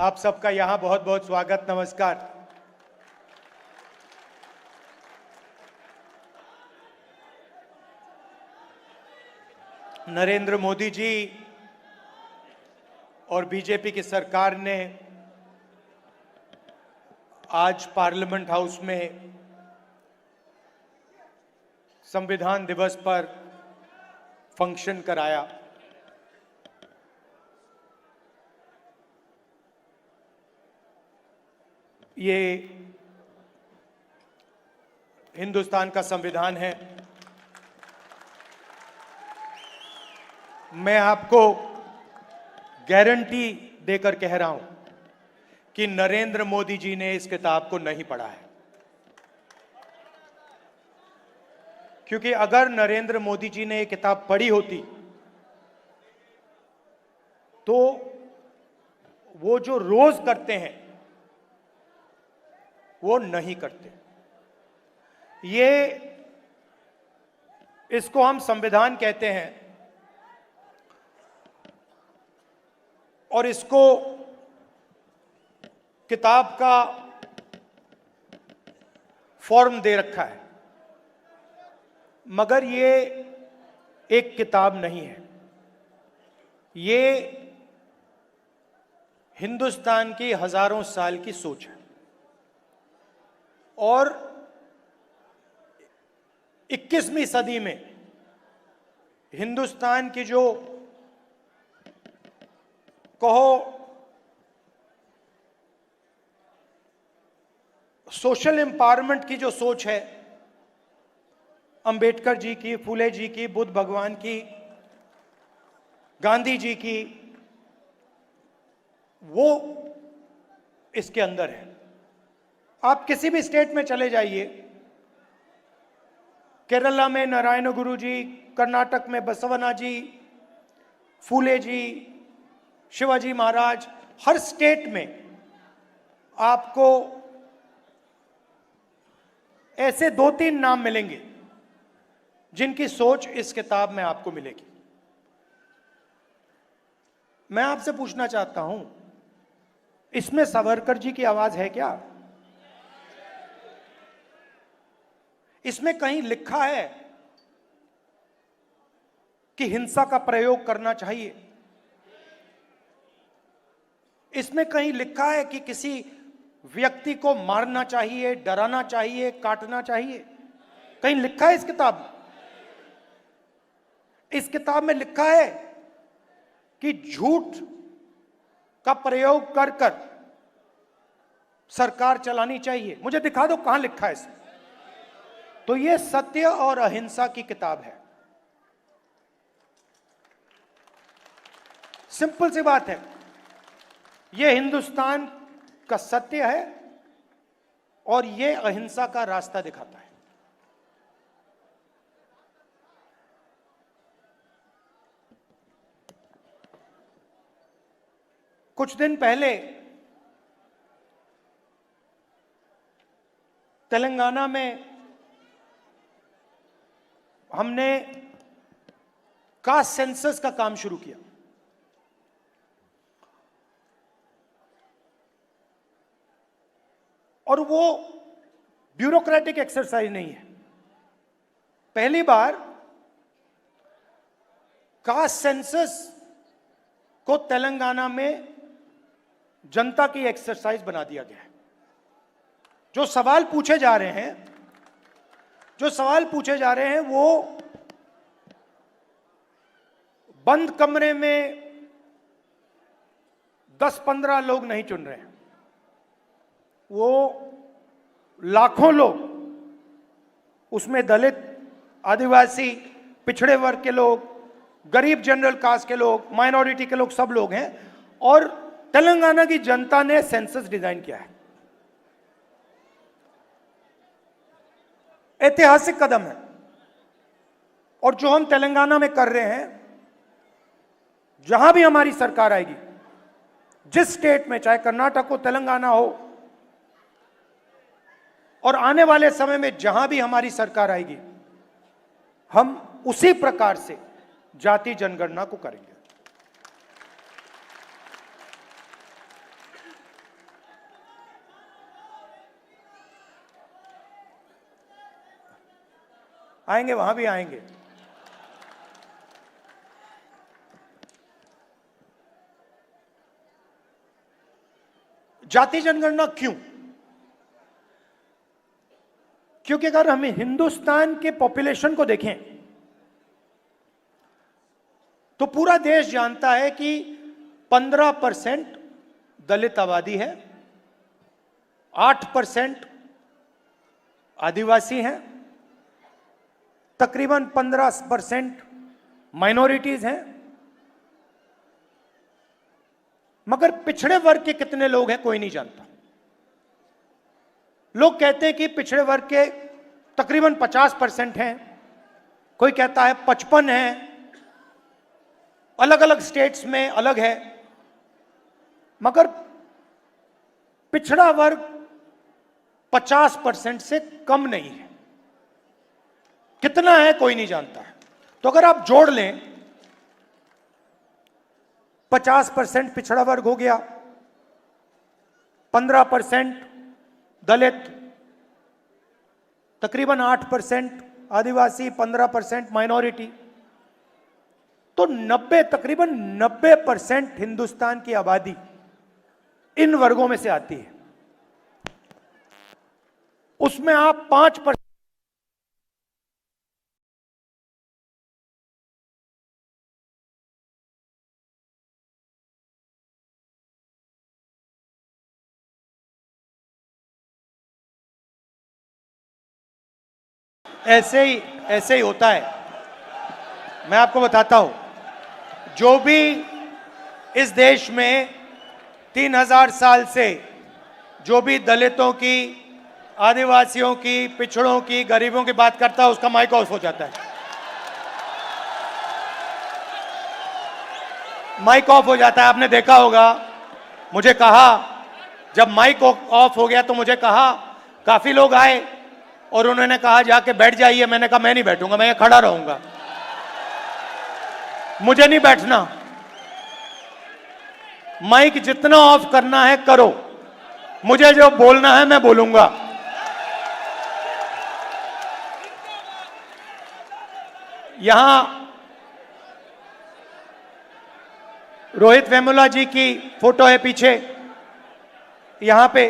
आप सबका यहां बहुत बहुत स्वागत, नमस्कार। नरेंद्र मोदी जी और बीजेपी की सरकार ने आज पार्लियामेंट हाउस में संविधान दिवस पर फंक्शन कराया। ये हिंदुस्तान का संविधान है। मैं आपको गारंटी देकर कह रहा हूं कि नरेंद्र मोदी जी ने इस किताब को नहीं पढ़ा है, क्योंकि अगर नरेंद्र मोदी जी ने ये किताब पढ़ी होती तो वो जो रोज करते हैं वो नहीं करते। इसको हम संविधान कहते हैं और इसको किताब का फॉर्म दे रखा है, मगर ये एक किताब नहीं है। ये हिंदुस्तान की हजारों साल की सोच है और 21वीं सदी में हिंदुस्तान की जो कहो सोशल एम्पावरमेंट की जो सोच है, अंबेडकर जी की, फूले जी की, बुद्ध भगवान की, गांधी जी की, वो इसके अंदर है। आप किसी भी स्टेट में चले जाइए, केरला में नारायण गुरु जी, कर्नाटक में बसवना जी, फूले जी, शिवाजी महाराज, हर स्टेट में आपको ऐसे 2-3 नाम मिलेंगे जिनकी सोच इस किताब में आपको मिलेगी। मैं आपसे पूछना चाहता हूं, इसमें सावरकर जी की आवाज है क्या? इसमें कहीं लिखा है कि हिंसा का प्रयोग करना चाहिए? इसमें कहीं लिखा है कि किसी व्यक्ति को मारना चाहिए, डराना चाहिए, काटना चाहिए? कहीं लिखा है इस किताब में? इस किताब में लिखा है कि झूठ का प्रयोग कर कर सरकार चलानी चाहिए? मुझे दिखा दो कहां लिखा है इसमें। तो यह सत्य और अहिंसा की किताब है। सिंपल सी बात है, यह हिंदुस्तान का सत्य है और यह अहिंसा का रास्ता दिखाता है। कुछ दिन पहले तेलंगाना में हमने कास्ट सेंसस का काम शुरू किया। और वो ब्यूरोक्रेटिक एक्सरसाइज नहीं है। पहली बार कास्ट सेंसस को तेलंगाना में जनता की एक्सरसाइज बना दिया गया है। जो सवाल पूछे जा रहे हैं वो बंद कमरे में 10-15 लोग नहीं चुन रहे हैं, वो लाखों लोग, उसमें दलित, आदिवासी, पिछड़े वर्ग के लोग, गरीब जनरल कास्ट के लोग, माइनॉरिटी के लोग, सब लोग हैं। और तेलंगाना की जनता ने सेंसस डिजाइन किया है। ऐतिहासिक कदम है। और जो हम तेलंगाना में कर रहे हैं, जहां भी हमारी सरकार आएगी, जिस स्टेट में, चाहे कर्नाटक हो, तेलंगाना हो, और आने वाले समय में जहां भी हमारी सरकार आएगी, हम उसी प्रकार से जाति जनगणना को करेंगे। आएंगे, वहां भी आएंगे। जाति जनगणना क्यों? क्योंकि अगर हम हिंदुस्तान के पॉपुलेशन को देखें तो पूरा देश जानता है कि 15% दलित आबादी है, 8% आदिवासी हैं, तकरीबन 15% माइनॉरिटीज हैं। मगर पिछड़े वर्ग के कितने लोग हैं कोई नहीं जानता। लोग कहते हैं कि पिछड़े वर्ग के तकरीबन 50% हैं, कोई कहता है 55 हैं, अलग अलग स्टेट्स में अलग है। मगर पिछड़ा वर्ग 50% से कम नहीं है। कितना है कोई नहीं जानता है। तो अगर आप जोड़ लें 50% पिछड़ा वर्ग हो गया, 15% दलित, तकरीबन 8% आदिवासी, 15% माइनॉरिटी, तो 90 तकरीबन 90% हिंदुस्तान की आबादी इन वर्गों में से आती है। उसमें आप 5% ऐसे ही होता है। मैं आपको बताता हूं, जो भी इस देश में 3000 साल से जो भी दलितों की, आदिवासियों की, पिछड़ों की, गरीबों की बात करता है उसका माइक ऑफ हो जाता है। माइक ऑफ हो जाता है। आपने देखा होगा, मुझे कहा, जब माइक ऑफ हो गया तो मुझे कहा, काफी लोग आए और उन्होंने कहा जाके बैठ जाइए। मैंने कहा मैं नहीं बैठूंगा, मैं खड़ा रहूंगा, मुझे नहीं बैठना। माइक जितना ऑफ करना है करो, मुझे जो बोलना है मैं बोलूंगा। यहां रोहित वेमुला जी की फोटो है पीछे, यहां पे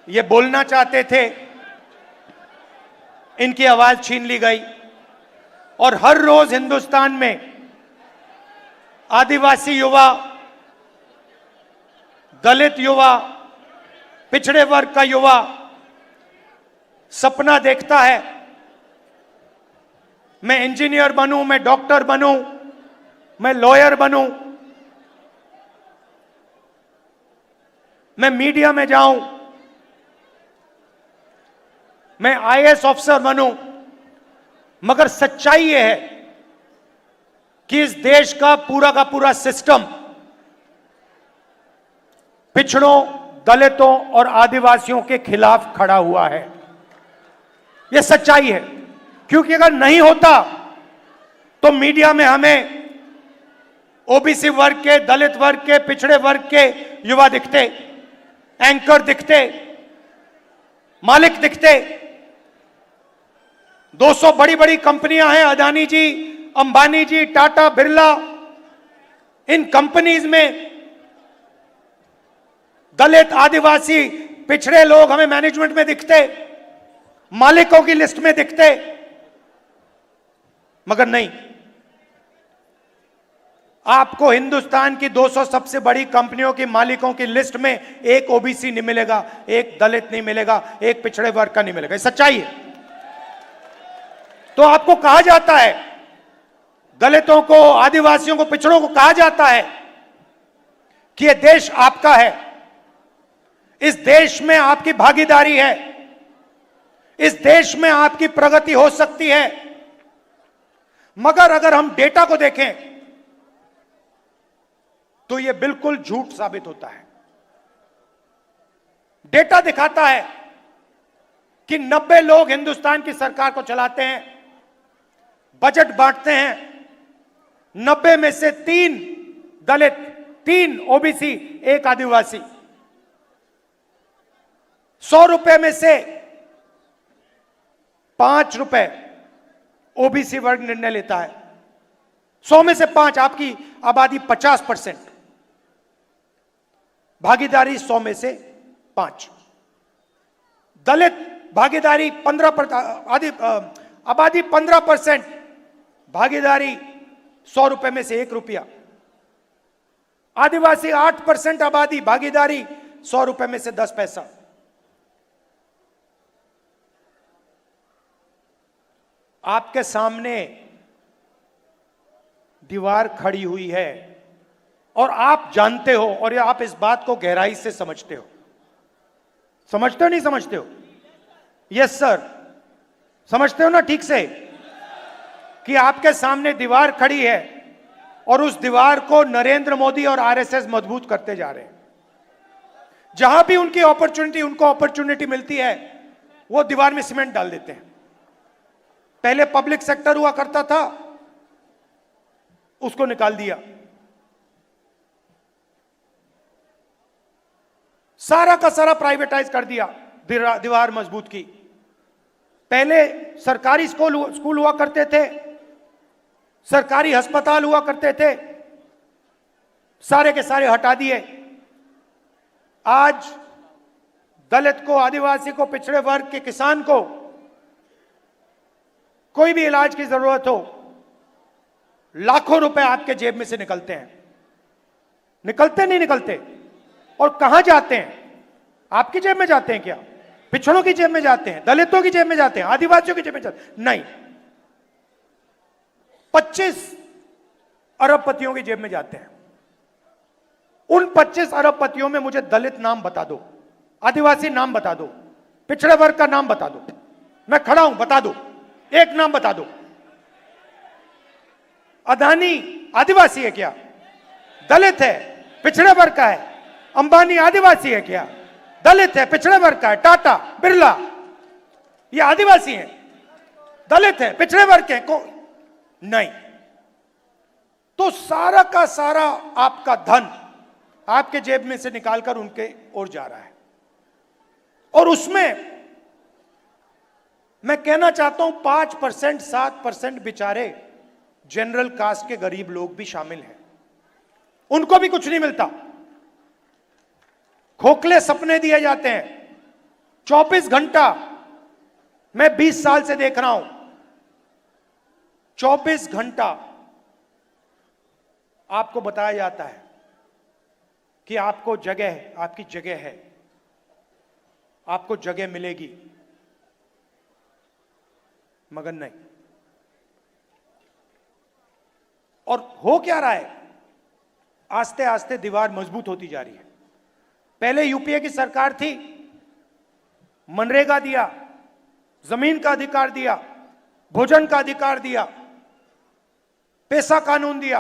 ये बोलना चाहते थे, इनकी आवाज छीन ली गई। और हर रोज हिंदुस्तान में आदिवासी युवा, दलित युवा, पिछड़े वर्ग का युवा सपना देखता है, मैं इंजीनियर बनूं, मैं डॉक्टर बनूं, मैं लॉयर बनूं, मैं मीडिया में जाऊं, मैं आईएएस ऑफिसर बनूं। मगर सच्चाई यह है कि इस देश का पूरा सिस्टम पिछड़ों, दलितों और आदिवासियों के खिलाफ खड़ा हुआ है। यह सच्चाई है। क्योंकि अगर नहीं होता तो मीडिया में हमें ओबीसी वर्ग के, दलित वर्ग के, पिछड़े वर्ग के युवा दिखते, एंकर दिखते, मालिक दिखते। 200 बड़ी बड़ी कंपनियां हैं, अदानी जी, अंबानी जी, टाटा, बिरला। इन कंपनीज में दलित, आदिवासी, पिछड़े लोग हमें मैनेजमेंट में दिखते, मालिकों की लिस्ट में दिखते। मगर नहीं, आपको हिंदुस्तान की 200 सबसे बड़ी कंपनियों की मालिकों की लिस्ट में एक ओबीसी नहीं मिलेगा, एक दलित नहीं मिलेगा, एक पिछड़े वर्ग का नहीं मिलेगा। ये सच्चाई है। तो आपको कहा जाता है, दलितों को, आदिवासियों को, पिछड़ों को कहा जाता है कि यह देश आपका है, इस देश में आपकी भागीदारी है, इस देश में आपकी प्रगति हो सकती है। मगर अगर हम डेटा को देखें तो यह बिल्कुल झूठ साबित होता है। डेटा दिखाता है कि 90 लोग हिंदुस्तान की सरकार को चलाते हैं, बजट बांटते हैं। 90 में से 3 दलित, 3 ओबीसी, 1 आदिवासी। 100 रुपए में से ₹5 ओबीसी वर्ग निर्णय लेता है। 100 में से 5, आपकी आबादी 50%, भागीदारी 100 में से 5। दलित भागीदारी 15%, आबादी 15%, भागीदारी ₹100 में से ₹1। आदिवासी 8% आबादी, भागीदारी ₹100 में से 10 पैसा। आपके सामने दीवार खड़ी हुई है और आप जानते हो, और ये आप इस बात को गहराई से समझते हो। समझते हो नहीं समझते हो? यस सर, समझते हो ना ठीक से कि आपके सामने दीवार खड़ी है और उस दीवार को नरेंद्र मोदी और आरएसएस मजबूत करते जा रहे हैं। जहां भी उनको अपॉर्चुनिटी मिलती है, वो दीवार में सीमेंट डाल देते हैं। पहले पब्लिक सेक्टर हुआ करता था, उसको निकाल दिया। सारा का सारा प्राइवेटाइज कर दिया, दीवार मजबूत की। पहले सरकारी स्कूल हुआ करते थे, सरकारी अस्पताल हुआ करते थे, सारे के सारे हटा दिए। आज दलित को, आदिवासी को, पिछड़े वर्ग के किसान को कोई भी इलाज की जरूरत हो, लाखों रुपए आपके जेब में से निकलते हैं। निकलते नहीं निकलते? और कहां जाते हैं? आपकी जेब में जाते हैं क्या? पिछड़ों की जेब में जाते हैं? दलितों की जेब में जाते हैं? आदिवासियों की जेब में जाते हैं? नहीं, 25 अरबपतियों की जेब में जाते हैं। उन 25 अरबपतियों में मुझे दलित नाम बता दो, आदिवासी नाम बता दो, पिछड़े वर्ग का नाम बता दो। मैं खड़ा हूं, बता दो, एक नाम बता दो। अदानी आदिवासी है क्या? दलित है, पिछड़े वर्ग का है। अंबानी आदिवासी है क्या? दलित है, पिछड़े वर्ग का है। टाटा, बिरला, ये आदिवासी हैं, दलित है, पिछड़े वर्ग के को नहीं। तो सारा का सारा आपका धन आपके जेब में से निकालकर उनके ओर जा रहा है। और उसमें मैं कहना चाहता हूं 5%, 7% बेचारे जनरल कास्ट के गरीब लोग भी शामिल हैं। उनको भी कुछ नहीं मिलता। खोखले सपने दिए जाते हैं। 24 घंटा मैं 20 साल से देख रहा हूं, 24 घंटा आपको बताया जाता है कि आपको जगह है, आपकी जगह है, आपको जगह मिलेगी, मगर नहीं। और हो क्या रहा है? आस्ते आस्ते दीवार मजबूत होती जा रही है। पहले यूपीए की सरकार थी, मनरेगा दिया, जमीन का अधिकार दिया, भोजन का अधिकार दिया, पैसा कानून दिया।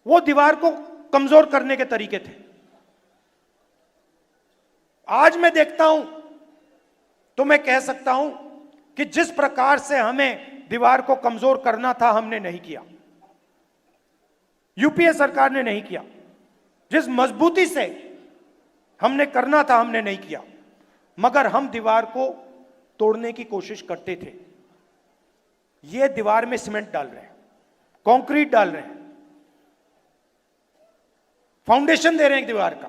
वो दीवार को कमजोर करने के तरीके थे। आज मैं देखता हूं तो मैं कह सकता हूं कि जिस प्रकार से हमें दीवार को कमजोर करना था, हमने नहीं किया। यूपीए सरकार ने नहीं किया। जिस मजबूती से हमने करना था, हमने नहीं किया। मगर हम दीवार को तोड़ने की कोशिश करते थे। ये दीवार में सीमेंट डाल रहे हैं, कंक्रीट डाल रहे हैं, फाउंडेशन दे रहे हैं दीवार का।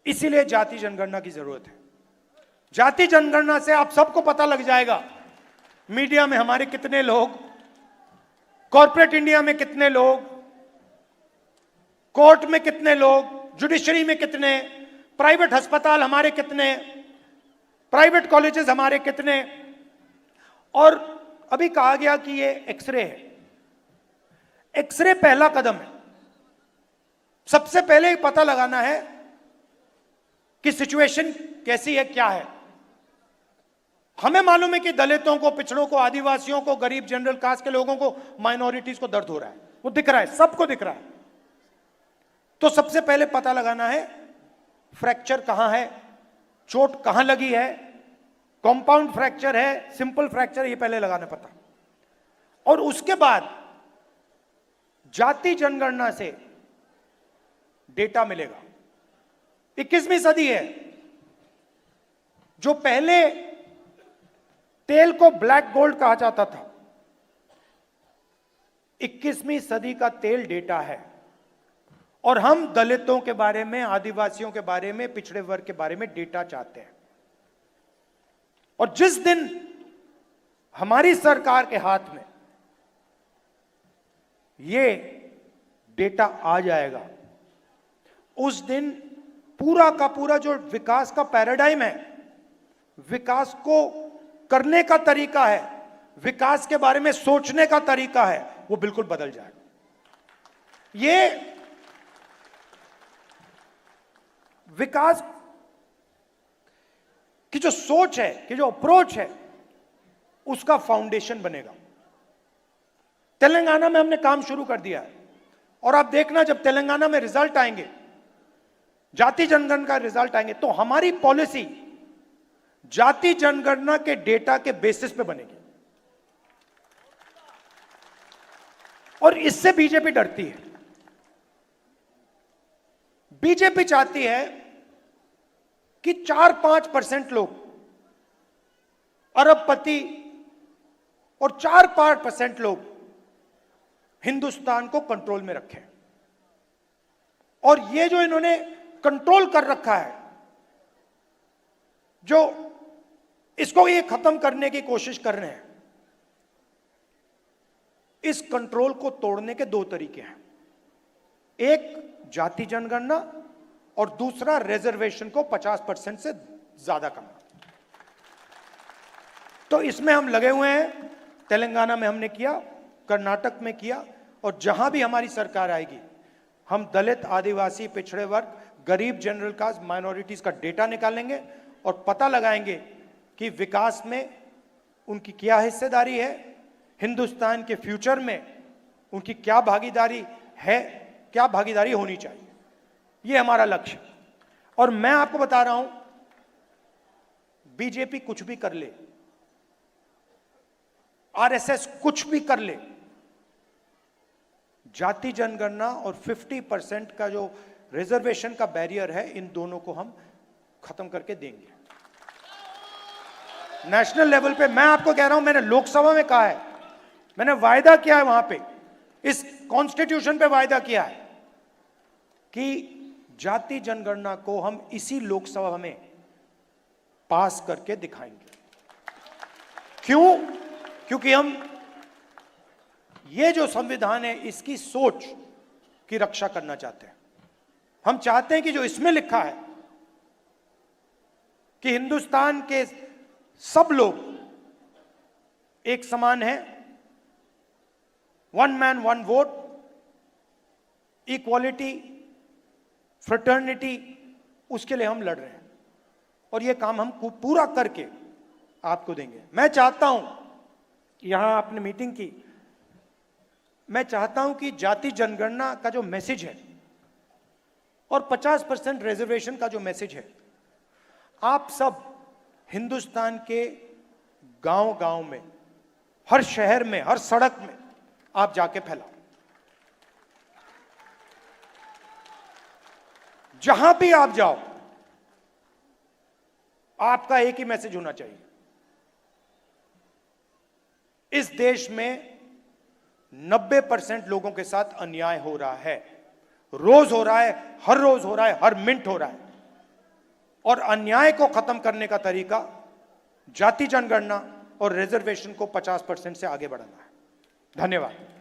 इसीलिए जाति जनगणना की जरूरत है। जाति जनगणना से आप सबको पता लग जाएगा, मीडिया में हमारे कितने लोग, कॉर्पोरेट इंडिया में कितने लोग, कोर्ट में कितने लोग, जुडिशरी में कितने, प्राइवेट अस्पताल हमारे कितने, प्राइवेट कॉलेजेस हमारे कितने। और अभी कहा गया कि ये एक्सरे है। एक्सरे पहला कदम है। सबसे पहले पता लगाना है कि सिचुएशन कैसी है, क्या है। हमें मालूम है कि दलितों को, पिछड़ों को, आदिवासियों को, गरीब जनरल कास्ट के लोगों को, माइनॉरिटीज को दर्द हो रहा है, वो दिख रहा है, सबको दिख रहा है। तो सबसे पहले पता लगाना है फ्रैक्चर कहां है, चोट कहां लगी है, कंपाउंड फ्रैक्चर है, सिंपल फ्रैक्चर, ये पहले लगाना पता। और उसके बाद जाति जनगणना से डेटा मिलेगा। 21वीं सदी है। जो पहले तेल को ब्लैक गोल्ड कहा जाता था। 21वीं सदी का तेल डेटा है, और हम दलितों के बारे में, आदिवासियों के बारे में, पिछड़े वर्ग के बारे में डेटा चाहते हैं। और जिस दिन हमारी सरकार के हाथ में ये डेटा आ जाएगा, उस दिन पूरा का पूरा जो विकास का पैराडाइम है, विकास को करने का तरीका है, विकास के बारे में सोचने का तरीका है, वो बिल्कुल बदल जाएगा। ये विकास की जो सोच है, कि जो अप्रोच है, उसका फाउंडेशन बनेगा। तेलंगाना में हमने काम शुरू कर दिया है, और आप देखना जब तेलंगाना में रिजल्ट आएंगे, जाति जनगणना का रिजल्ट आएंगे, तो हमारी पॉलिसी जाति जनगणना के डेटा के बेसिस पे बनेगी। और इससे बीजेपी डरती है। बीजेपी चाहती है कि 4-5% लोग अरबपति और 4-5% लोग हिंदुस्तान को कंट्रोल में रखें। और ये जो इन्होंने कंट्रोल कर रखा है, जो इसको ये खत्म करने की कोशिश कर रहे हैं, इस कंट्रोल को तोड़ने के 2 तरीके हैं। एक जाति जनगणना, और दूसरा रिजर्वेशन को 50% से ज्यादा करना। तो इसमें हम लगे हुए हैं। तेलंगाना में हमने किया, कर्नाटक में किया, और जहां भी हमारी सरकार आएगी, हम दलित, आदिवासी, पिछड़े वर्ग, गरीब, जनरल कास्ट, माइनॉरिटीज का डेटा निकालेंगे और पता लगाएंगे कि विकास में उनकी क्या हिस्सेदारी है, हिंदुस्तान के फ्यूचर में उनकी क्या भागीदारी है, क्या भागीदारी होनी चाहिए। ये हमारा लक्ष्य। और मैं आपको बता रहा हूं, बीजेपी कुछ भी कर ले, आरएसएस कुछ भी कर ले, जाति जनगणना और 50% का जो रिजर्वेशन का बैरियर है, इन दोनों को हम खत्म करके देंगे नेशनल लेवल पे। मैं आपको कह रहा हूं, मैंने लोकसभा में कहा है, मैंने वायदा किया है, वहां पे इस कॉन्स्टिट्यूशन पे वायदा किया है कि जाति जनगणना को हम इसी लोकसभा में पास करके दिखाएंगे। क्यों? क्योंकि हम ये जो संविधान है, इसकी सोच की रक्षा करना चाहते हैं। हम चाहते हैं कि जो इसमें लिखा है कि हिंदुस्तान के सब लोग एक समान हैं, 1 मैन 1 वोट, इक्वालिटी, फ्रेटर्निटी, उसके लिए हम लड़ रहे हैं। और ये काम हम पूरा करके आपको देंगे। मैं चाहता हूं, यहां आपने मीटिंग की, मैं चाहता हूं कि जाति जनगणना का जो मैसेज है और 50% रिजर्वेशन का जो मैसेज है, आप सब हिंदुस्तान के गांव-गांव में, हर शहर में, हर सड़क में आप जाके फैलाओ। जहां भी आप जाओ, आपका एक ही मैसेज होना चाहिए, इस देश में 90% लोगों के साथ अन्याय हो रहा है, रोज हो रहा है, हर रोज हो रहा है, हर मिनट हो रहा है। और अन्याय को खत्म करने का तरीका जाति जनगणना और रिजर्वेशन को 50% से आगे बढ़ाना है। धन्यवाद।